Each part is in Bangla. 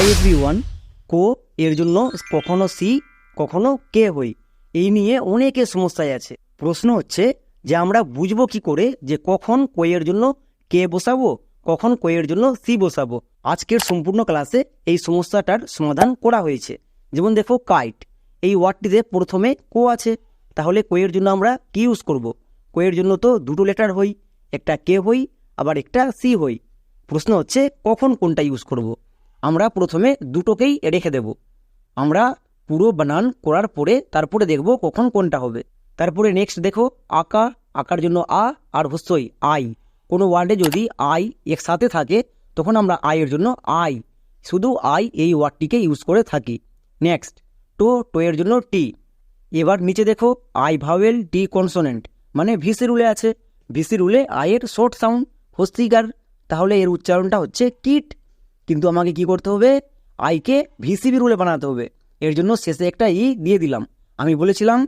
হাই এভরিওয়ান, কো এর জন্য কখনো সি কখনো কে হই, এই নিয়ে অনেকের সমস্যায় আছে। প্রশ্ন হচ্ছে যে আমরা বুঝবো কি করে যে কখন কোয়ের জন্য কে বসাবো, কখন কোয়ের জন্য সি বসাবো। আজকের সম্পূর্ণ ক্লাসে এই সমস্যাটার সমাধান করা হয়েছে। যেমন দেখো, কাইট এই ওয়ার্ডটিতে প্রথমে কো আছে, তাহলে কোয়ের জন্য আমরা কি ইউজ করব? কোয়ের জন্য তো দুটো লেটার হই, একটা কে হই আবার একটা সি হই। প্রশ্ন হচ্ছে কখন কোনটা ইউজ করব। আমরা প্রথমে দুটোকেই রেখে দেব। আমরা পুরো বানান করার পরে তারপরে দেখব কখন কোনটা হবে। তারপরে নেক্সট দেখো, আঁকা, আঁকার জন্য আ আর হস্যই আই। কোনো ওয়ার্ডে যদি আই একসাথে থাকে তখন আমরা আয়ের জন্য আই, শুধু আই এই ওয়ার্ডটিকে ইউজ করে থাকি। নেক্সট টো, টো এর জন্য টি। এবার নিচে দেখো, আই ভাওয়েল টি কনসোনেন্ট, মানে ভিসি রুলে আছে। ভিসি রুলে আয়ের শর্ট সাউন্ড হস্তিকার, তাহলে এর উচ্চারণটা হচ্ছে কিট। কিন্তু আমাকে কি করতে হবে? আইকে ভিসিবি রুলে বানাতে হবে। এর জন্য শেষে একটা ই দিয়ে দিলাম। আমি বলেছিলাম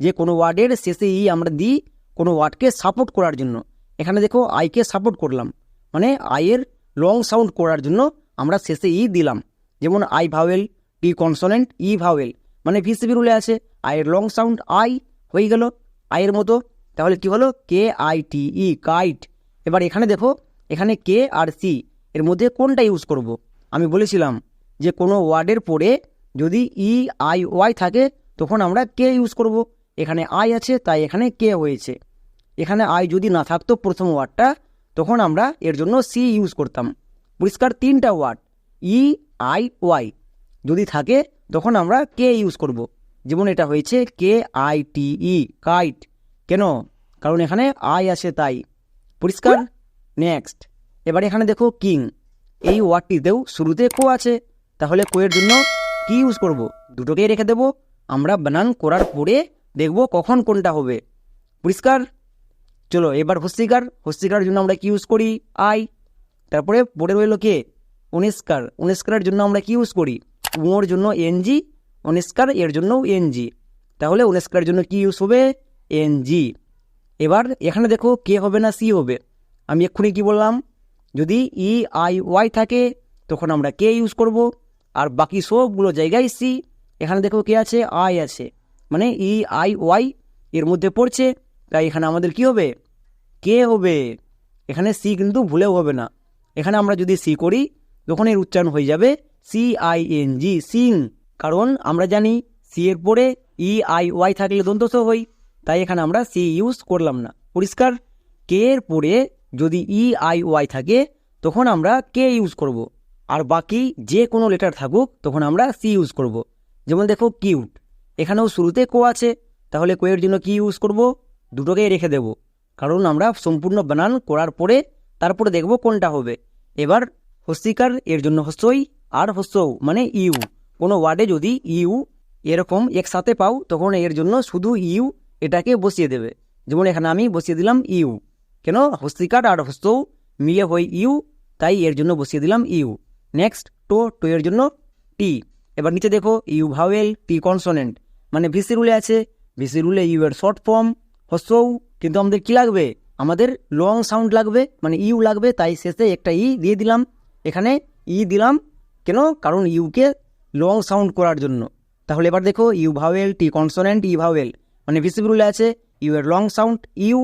যে কোনো ওয়ার্ডের শেষে ই আমরা দিই কোনো ওয়ার্ডকে সাপোর্ট করার জন্য। এখানে দেখো আইকে সাপোর্ট করলাম, মানে আইয়ের লং সাউন্ড করার জন্য আমরা শেষে ই দিলাম। যেমন I vowel T consonant E vowel, মানে ভিসিবি রুলে আছে, আইয়ের লং সাউন্ড আই হয়ে গেল আইয়ের মতো। তাহলে কি হলো? কে আই টি ই, কাইট। এবার এখানে দেখো, এখানে কে আর সি এর মধ্যে কোনটা ইউজ করব? আমি বলেছিলাম যে কোনো ওয়ার্ডের পরে যদি ই আই ওয়াই থাকে তখন আমরা কে ইউজ করব। এখানে আই আছে তাই এখানে কে হয়েছে। এখানে আই যদি না থাকতো প্রথম ওয়ার্ডটা, তখন আমরা এর জন্য সি ইউজ করতাম। পরিষ্কার? তিনটা ওয়ার্ড ই আই ওয়াই যদি থাকে তখন আমরা কে ইউজ করব। যেমন এটা হয়েছে কে আই টি ই, কাইট। কেন? কারণ এখানে আই আছে তাই। পরিষ্কার? নেক্সট এবার এখানে দেখো, কিং এই ওয়ার্ডটিতেও শুরুতে কো আছে, তাহলে কোয়ের জন্য কি ইউজ করব? দুটোকেই রেখে দেব। আমরা বানান করার পরে দেখব কখন কোনটা হবে। পরিষ্কার? চলো এবার হস্তিকার। হস্তিকার জন্য আমরা কি ইউজ করি? আই। তারপরে পরে রইল কে? অনিস্কার। অনিস্কারের জন্য আমরা কি ইউজ করি? ওর জন্য এনজি, অনিস্কার এর জন্যও এনজি। তাহলে অনিস্কারের জন্য কি ইউজ হবে? এনজি। এবার এখানে দেখো, কে হবে না সি হবে? আমি এক্ষুনি কি বললাম? যদি ই আই ওয়াই থাকে তখন আমরা কে ইউজ করব, আর বাকি সবগুলো জায়গায় সি। এখানে দেখো কে আছে, আই আছে, মানে ই আই ওয়াই এর মধ্যে পড়ছে, তাই এখানে আমাদের কি হবে? কে হবে। এখানে সি কিন্তু ভুলেও হবে না। এখানে আমরা যদি সি করি তখন এর উচ্চারণ হয়ে যাবে C I N G, sing. কারণ আমরা জানি সি এর পরে ই আই ওয়াই থাকলে দন্তস হই, তাই এখানে আমরা সি ইউজ করলাম না। পরিষ্কার? কে এর পরে যদি ই আই ওয়াই থাকে তখন আমরা কে ইউজ করব, আর বাকি যে কোনো লেটার থাকুক তখন আমরা সি ইউজ করব। যেমন দেখো, কিউট, এখানেও শুরুতে কো আছে, তাহলে কোয়ের জন্য কি ইউজ করব? দুটোকেই রেখে দেব, কারণ আমরা সম্পূর্ণ বানান করার পরে তারপরে দেখব কোনটা হবে। এবার হস্তিকার, এর জন্য হস্যই আর হস্যও, মানে ইউ। কোনো ওয়ার্ডে যদি ইউ এরকম একসাথে পাও তখন এর জন্য শুধু ইউ এটাকে বসিয়ে দেবে। যেমন এখানে আমি বসিয়ে দিলাম ইউ। কেন? হস্তিকার আর হস্যও মিলিয়ে হয় ইউ, তাই এর জন্য বসিয়ে দিলাম ইউ। নেক্সট টো, টো এর জন্য টি। এবার নিচে দেখো, ইউ ভাওয়েল টি কনসোনেন্ট, মানে ভিসি রুলে আছে। ভিসি রুলে ইউ এর শর্ট ফর্ম হস্যও, কিন্তু আমাদের কি লাগবে? আমাদের লং সাউন্ড লাগবে, মানে ইউ লাগবে, তাই শেষে একটা ই দিয়ে দিলাম। এখানে ই দিলাম কেন? কারণ ইউকে লং সাউন্ড করার জন্য। তাহলে এবার দেখো, you vowel T consonant E vowel, মানে ভিসি রুলে আছে, ইউ এর লং সাউন্ড ইউ,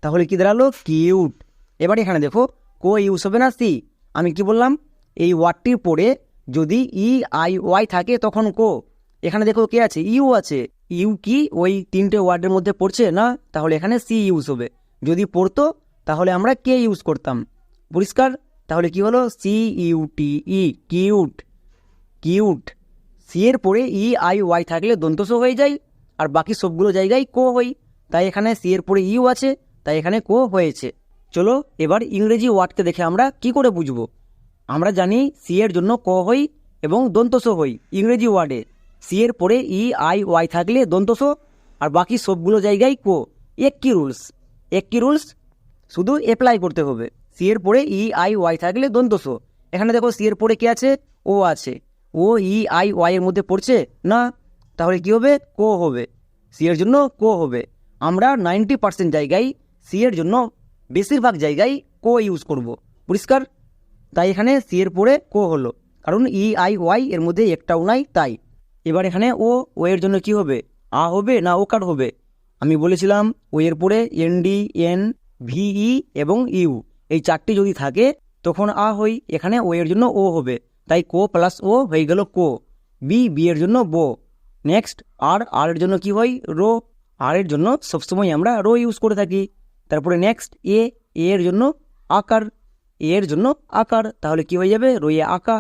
তাহলে কি দাঁড়ালো? কিউট। এবার এখানে দেখো, কো ইউজ হবে না সি। আমি কি বললাম? এই ওয়ার্ডটির পরে যদি ই আই ওয়াই থাকে তখন কো। এখানে দেখো কে আছে? ইউ আছে। ইউ কি ওই তিনটে ওয়ার্ডের মধ্যে পড়ছে না, তাহলে এখানে সি ইউজ হবে। যদি পড়তো তাহলে আমরা কে ইউজ করতাম। পরিষ্কার? তাহলে কি হলো? সি ইউ টি ই, কিউট। কিউট। সি এর পরে ই আই ওয়াই থাকলে দন্তস হয়ে যায়, আর বাকি সবগুলো জায়গায় কো হই, তাই এখানে সি এর পরে ইউ আছে, তাই এখানে কো হয়েছে। চলো এবার ইংরেজি ওয়ার্ডকে দেখে আমরা কি করে বুঝবো। আমরা জানি সি এর জন্য ক হই এবং দন্তস হই। ইংরেজি ওয়ার্ডে সি এর পরে ই আই ওয়াই থাকলে দন্তস, আর বাকি সবগুলো জায়গায় কো। একই রুলস, একই রুলস, শুধু অ্যাপ্লাই করতে হবে। সি এর পরে ই আই ওয়াই থাকলে দন্তস। এখানে দেখো, সি এর পরে কে আছে? ও আছে। ও ই আই ওয়াই এর মধ্যে পড়ছে না, তাহলে কি হবে? কো হবে। সি এর জন্য কো হবে। আমরা 90% জায়গায় সি এর জন্য বেশিরভাগ জায়গায় কো ইউজ করব। পরিষ্কার? তাই এখানে সি এর পরে কো হলো। কারণ ই আই ওয়াই এর মধ্যে একটাও নাই তাই। এবার এখানে ও এর জন্য কি হবে, আ হবে না ওকার হবে? আমি বলেছিলাম ও এর পরে এনডি, এন, ভিই এবং ইউ এই চারটি যদি থাকে তখন আ হই। এখানে ও এর জন্য ও হবে, তাই কো প্লাস ও হয়ে গেল কো। বি এর জন্য বো। নেক্সট আর এর জন্য কি হয়, রো। আর এর জন্য সবসময় আমরা রো ইউজ করে থাকি। তারপরে নেক্সট এর জন্য আকার, এর জন্য আকার, তাহলে কি হয়ে যাবে, রয়ে আকা।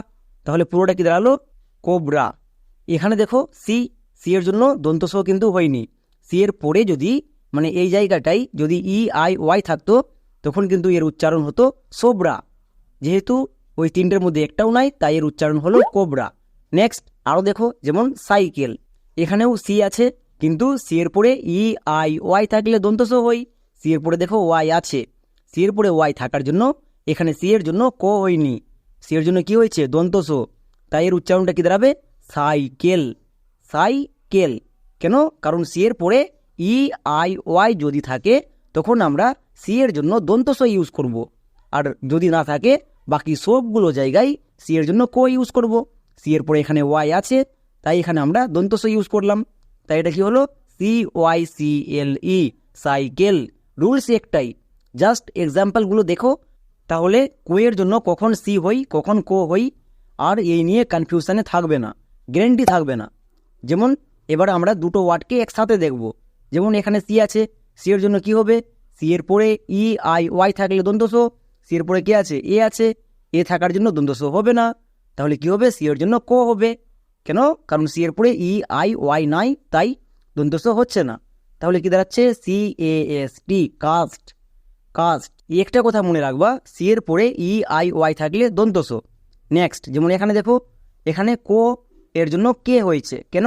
তাহলে পুরোটা কি দাঁড়ালো, কোবরা। এখানে দেখো সি এর জন্য দন্তস কিন্তু হয়নি। সি এর পরে যদি মানে এই জায়গাটাই যদি ই আই ওয়াই থাকতো তখন কিন্তু এর উচ্চারণ হতো সোবরা। যেহেতু ওই তিনটের মধ্যে একটাও নাই তাই এর উচ্চারণ হলো কোবরা। নেক্সট আরও দেখো, যেমন সাইকেল, এখানেও সি আছে কিন্তু সি এর পরে ই আই ওয়াই থাকলে দন্তস হই। সি এর পরে দেখো ওয়াই আছে, সি এর পরে ওয়াই থাকার জন্য এখানে সি এর জন্য ক হয়নি, সি এর জন্য কি হয়েছে, দন্তস। তাই এর উচ্চারণটা কি দাঁড়াবে, সাইকেল। সাইকেল কেন, কারণ সি এর পরে ই আই ওয়াই যদি থাকে তখন আমরা সি এর জন্য দন্তস ইউজ করব, আর যদি না থাকে বাকি সবগুলো জায়গায় সি এর জন্য ক ইউজ করব। সি এর পরে এখানে ওয়াই আছে তাই এখানে আমরা দন্তস ইউজ করলাম। তাই এটা কি হলো, CYCLE, সাইকেল। রুলস একটাই, জাস্ট এক্সাম্পলগুলো দেখো, তাহলে কোয়ের জন্য কখন সি হই কখন কো হই আর এই নিয়ে কনফিউশনে থাকবে না, গ্যারেন্টি থাকবে না। যেমন এবার আমরা দুটো ওয়ার্ডকে একসাথে দেখব। যেমন এখানে সি আছে, সি এর জন্য কি হবে, সি এর পরে ই আই ওয়াই থাকলে দন্তস, সি এর পরে কি আছে, এ আছে, এ থাকার জন্য দন্তস হবে না, তাহলে কি হবে, সি এর জন্য ক হবে। কেন, কারণ সি এর পরে ই আই ওয়াই নাই তাই দন্তস হচ্ছে না। তাহলে কি দাঁড়াচ্ছে, CAST, কাস্ট। কাস্ট, একটা কথা মনে রাখবা, সি এর পরে ই আই ওয়াই থাকলে দন্তস। নেক্সট যেমন এখানে দেখো, এখানে কো এর জন্য কে হয়েছে, কেন,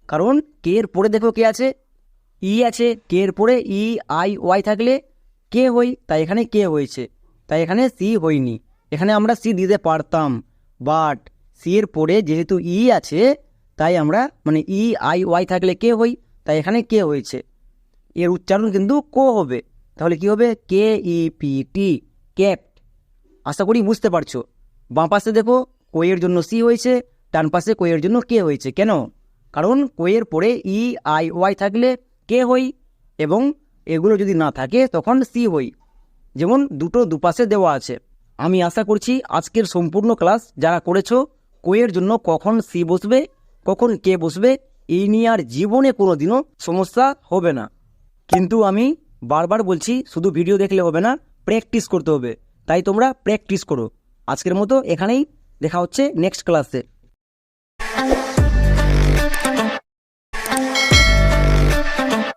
কারণ কে এর পরে দেখো কে আছে, ই আছে, কে এর পরে ই আই ওয়াই থাকলে কে হই, তাই এখানে কে হয়েছে, তাই এখানে সি হয়নি। এখানে আমরা সি দিতে পারতাম, বাট সি এর পরে যেহেতু ই আছে তাই আমরা মানে ই আই ওয়াই থাকলে কে হই, তাই এখানে কে হয়েছে, এর উচ্চারণ কিন্তু কো হবে। তাহলে কি হবে, KEPT, ক্যাপ্ট। আশা করি বুঝতে পারছো। বাঁ পাশে দেখো কোয়ের জন্য সি হয়েছে, ডান পাশে কোয়ের জন্য কে হয়েছে, কেন, কারণ কোয়ের পরে ই আই ওয়াই থাকলে কে হই এবং এগুলো যদি না থাকে তখন সি হই। যেমন দুটো দুপাশে দেওয়া আছে। আমি আশা করছি আজকের সম্পূর্ণ ক্লাস যারা করেছো, কোয়ের জন্য কখন সি বসবে কখন কে বসবে এই নিয়ে আর জীবনে কোনো দিনও সমস্যা হবে না। কিন্তু আমি বারবার বলছি, শুধু ভিডিও দেখলে হবে না, প্র্যাকটিস করতে হবে। তাই তোমরা প্র্যাকটিস করো। আজকের মতো এখানেই, দেখা হচ্ছে নেক্সট ক্লাসে।